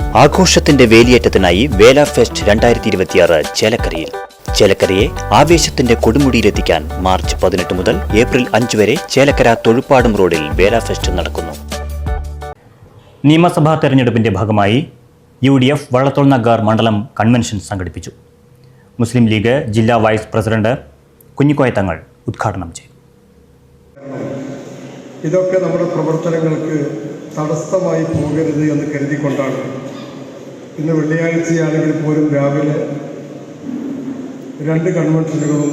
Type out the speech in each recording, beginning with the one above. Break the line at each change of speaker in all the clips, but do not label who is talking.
ആഘോഷത്തിന്റെ വേലിയേറ്റത്തിനായി വേല ഫെസ്റ്റ് 2026 ചേലക്കരയിൽ. ചേലക്കരയെ ആവേശത്തിന്റെ കൊടുമുടിയിലെത്തിക്കാൻ മാർച്ച് 18 മുതൽ ഏപ്രിൽ 5 വരെ ചേലക്കര തൊഴുപ്പാടും റോഡിൽ വേല ഫെസ്റ്റ് നടക്കുന്നു. നിയമസഭാ തെരഞ്ഞെടുപ്പിന്റെ ഭാഗമായി UDF വള്ളത്തോൾ നഗർ മണ്ഡലം കൺവെൻഷൻ സംഘടിപ്പിച്ചു. മുസ്ലിം ലീഗ് ജില്ലാ വൈസ് പ്രസിഡന്റ് കുഞ്ഞിക്കോയ തങ്ങൾ ഉദ്ഘാടനം ചെയ്തു.
ഇതൊക്കെ നമ്മുടെ പ്രവർത്തനങ്ങൾക്ക് തടസ്സമായി പോകരുത് എന്ന് കരുതിക്കൊണ്ടാണ് ഇന്ന് വെള്ളിയാഴ്ചയാണെങ്കിൽ പോലും രാവിലെ 2 കൺവെൻഷനുകളും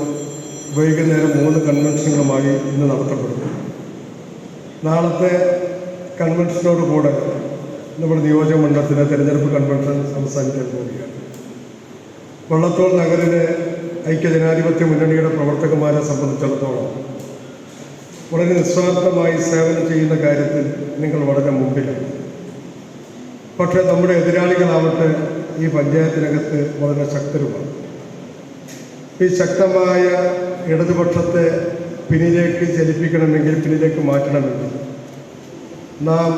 വൈകുന്നേരം 3 കൺവെൻഷനുകളുമായി ഇന്ന് നടത്തപ്പെടുന്നു. നാളത്തെ കൺവെൻഷനോടുകൂടെ നമ്മുടെ നിയോജകമണ്ഡലത്തിലെ തെരഞ്ഞെടുപ്പ് കൺവെൻഷൻ അവസാനിക്കാൻ പോവുകയാണ്. വള്ളത്തോൾ നഗരിലെ ഐക്യജനാധിപത്യ മുന്നണിയുടെ പ്രവർത്തകന്മാരെ സംബന്ധിച്ചിടത്തോളം വളരെ നിസ്വാർത്ഥമായി സേവനം ചെയ്യുന്ന കാര്യത്തിൽ നിങ്ങൾ വളരെ മുമ്പിലാണ്. പക്ഷേ നമ്മുടെ എതിരാളികളാവട്ടെ ഈ പഞ്ചായത്തിനകത്ത് വളരെ ശക്തരുമാണ്. ഈ ശക്തമായ ഇടതുപക്ഷത്തെ പിന്നിലേക്ക് ചലിപ്പിക്കണമെങ്കിൽ, പിന്നിലേക്ക് മാറ്റണമെങ്കിൽ നാം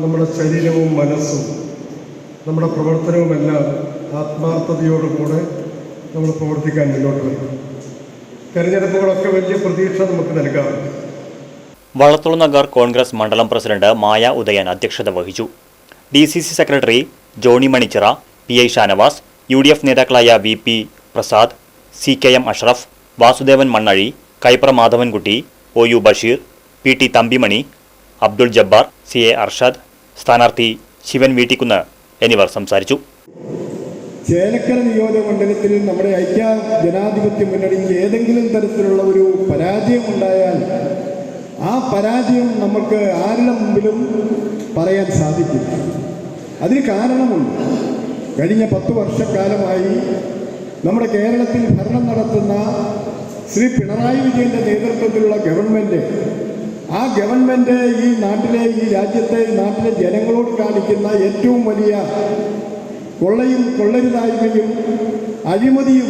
നമ്മുടെ ശരീരവും മനസ്സും നമ്മുടെ പ്രവർത്തനവുമെല്ലാം ആത്മാർത്ഥതയോടുകൂടെ നമ്മൾ പ്രവർത്തിക്കാൻ മുന്നോട്ട് വരണം. തെരഞ്ഞെടുപ്പുകളൊക്കെ വലിയ പ്രതീക്ഷ നമുക്ക് നൽകാറുണ്ട്.
വള്ളത്തോൾ നഗർ കോൺഗ്രസ് മണ്ഡലം പ്രസിഡന്റ് മായ ഉദയൻ അധ്യക്ഷത വഹിച്ചു. DCC secretary Johnny Manichira, PI Shanavas, UDF നേതാക്കളായ VP Prasad, CKM Ashraf, Vasudevan Mannazhi, Kaipra Madhavankutty, OU Basheer, PT Thampimani, Abdul Jabbar, CA Arshad, സ്ഥാനാർത്ഥി ശിവൻ വീട്ടിക്കുന്ന് എന്നിവർ സംസാരിച്ചു.
ചേലക്കര നിയോജകമണ്ഡലത്തിൽ നമ്മുടെ ഐക്യ ജനാധിപത്യ മുന്നണിക്ക് ഏതെങ്കിലും തരത്തിലുള്ള ഒരു പരാജയമുണ്ടായാൽ ആ പരാജയം നമുക്ക് ആരുടെ മുമ്പിലും പറയാൻ സാധിക്കില്ല. അതിന് കാരണമുണ്ട്. കഴിഞ്ഞ 10 വർഷക്കാലമായി നമ്മുടെ കേരളത്തിൽ ഭരണം നടത്തുന്ന ശ്രീ പിണറായി വിജയൻ്റെ നേതൃത്വത്തിലുള്ള ഗവൺമെൻറ്, ആ ഗവൺമെൻറ് ഈ നാട്ടിലെ, ഈ രാജ്യത്തെ, ഈ നാട്ടിലെ ജനങ്ങളോട് കാണിക്കുന്ന ഏറ്റവും വലിയ കൊള്ളയും കൊള്ളരുതായ്മയും അഴിമതിയും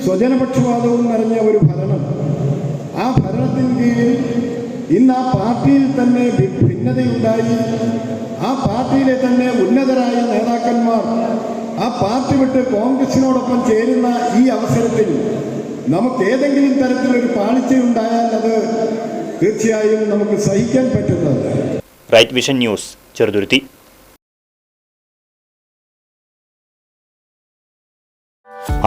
സ്വജനപക്ഷപാതവും നിറഞ്ഞ ഒരു ഭരണം. ആ ഭരണത്തിന് കീഴിൽ ഇന്ന് ആ പാർട്ടിയിൽ തന്നെ ഭിന്നതയുണ്ടായി. ആ പാർട്ടിയിലെ തന്നെ ഉന്നതരായ നേതാക്കന്മാർ ആ പാർട്ടി വിട്ട് കോൺഗ്രസിനോടൊപ്പം ചേരുന്ന ഈ അവസരത്തിൽ നമുക്ക് ഏതെങ്കിലും തരത്തിലൊരു പാളിച്ചയുണ്ടായാൽ അത് തീർച്ചയായും നമുക്ക് സഹിക്കാൻ പറ്റുന്നത്.
Right vision news, Cheruthuruthy.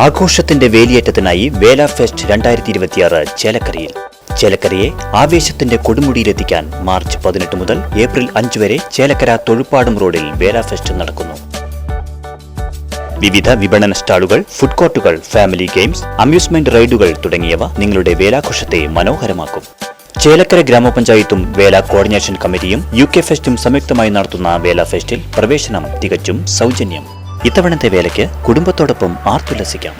ആഘോഷത്തിന്റെ വേലിയേറ്റത്തിനായി വേല ഫെസ്റ്റ് 2026 ചേലക്കരയിൽ. ചേലക്കരയെ ആവേശത്തിന്റെ കൊടുമുടിയിലെത്തിക്കാൻ മാർച്ച് 18 മുതൽ ഏപ്രിൽ 5 വരെ ചേലക്കര തൊഴുപ്പാടും റോഡിൽ വേല ഫെസ്റ്റ് നടക്കുന്നു. വിവിധ വിപണന സ്റ്റാളുകൾ, ഫുഡ് കോർട്ടുകൾ, ഫാമിലി ഗെയിംസ്, അമ്യൂസ്മെന്റ് റൈഡുകൾ തുടങ്ങിയവ നിങ്ങളുടെ വേലാഘോഷത്തെ മനോഹരമാക്കും. ചേലക്കര ഗ്രാമപഞ്ചായത്തും വേല കോർഡിനേഷൻ കമ്മിറ്റിയും UK ഫെസ്റ്റും സംയുക്തമായി നടത്തുന്ന വേല ഫെസ്റ്റിൽ പ്രവേശനം തികച്ചും സൗജന്യം. ഇത്തവണത്തെ വേലയ്ക്ക് കുടുംബത്തോടൊപ്പം ആർത്തുല്ലസിക്കാം.